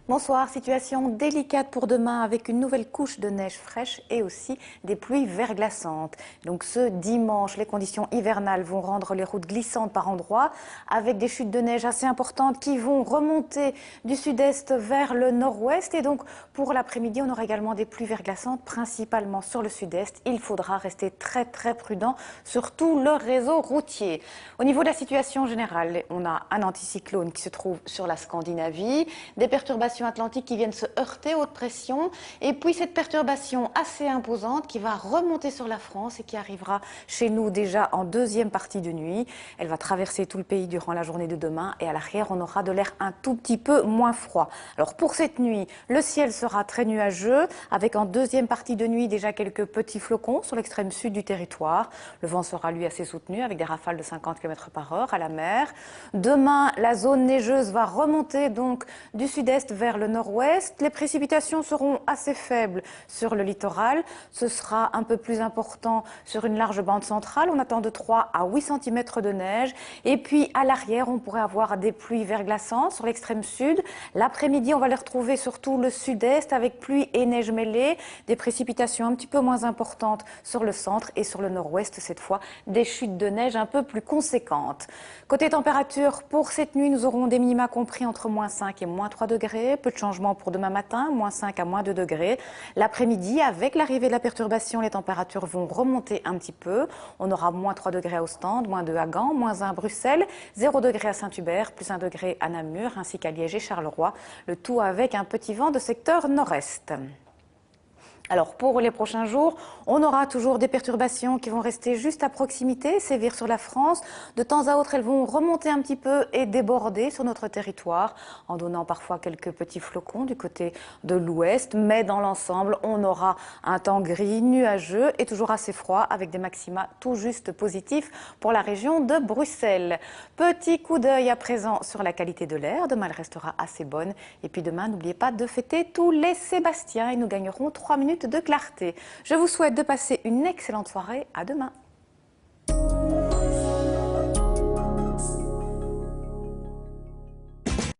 Bonsoir, situation délicate pour demain avec une nouvelle couche de neige fraîche et aussi des pluies verglaçantes. Donc ce dimanche, les conditions hivernales vont rendre les routes glissantes par endroits avec des chutes de neige assez importantes qui vont remonter du sud-est vers le nord-ouest. Et donc pour l'après-midi, on aura également des pluies verglaçantes principalement sur le sud-est. Il faudra rester très prudent sur tout le réseau routier. Au niveau de la situation générale, on a un anticyclone qui se trouve sur la Scandinavie, des perturbations atlantiques qui viennent se heurter aux hautes pressions et puis cette perturbation assez imposante qui va remonter sur la France et qui arrivera chez nous déjà en deuxième partie de nuit. Elle va traverser tout le pays durant la journée de demain et à l'arrière on aura de l'air un tout petit peu moins froid. Alors pour cette nuit, le ciel sera très nuageux avec en deuxième partie de nuit déjà quelques petits flocons sur l'extrême sud du territoire. Le vent sera lui assez soutenu avec des rafales de 50 km/h à la mer. Demain, la zone neigeuse va remonter donc du sud-est vers le nord-ouest. Les précipitations seront assez faibles sur le littoral. Ce sera un peu plus important sur une large bande centrale. On attend de 3 à 8 cm de neige. Et puis à l'arrière, on pourrait avoir des pluies verglaçantes sur l'extrême sud. L'après-midi, on va les retrouver surtout le sud-est avec pluie et neige mêlée. Des précipitations un petit peu moins importantes sur le centre et sur le nord-ouest. Cette fois, des chutes de neige un peu plus conséquentes. Côté température, pour cette nuit, nous aurons des minima compris entre -5 et -3 degrés. Peu de changements pour demain matin, -5 à -2 degrés. L'après-midi, avec l'arrivée de la perturbation, les températures vont remonter un petit peu. On aura -3 degrés à Ostende, -2 à Gand, -1 à Bruxelles, 0 degré à Saint-Hubert, +1 degré à Namur, ainsi qu'à Liège et Charleroi. Le tout avec un petit vent de secteur nord-est. Alors pour les prochains jours, on aura toujours des perturbations qui vont rester juste à proximité, sévir sur la France. De temps à autre, elles vont remonter un petit peu et déborder sur notre territoire, en donnant parfois quelques petits flocons du côté de l'ouest. Mais dans l'ensemble, on aura un temps gris, nuageux et toujours assez froid, avec des maxima tout juste positifs pour la région de Bruxelles. Petit coup d'œil à présent sur la qualité de l'air. Demain, elle restera assez bonne. Et puis demain, n'oubliez pas de fêter tous les Sébastiens et nous gagnerons 3 minutes de clarté. Je vous souhaite de passer une excellente soirée. À demain.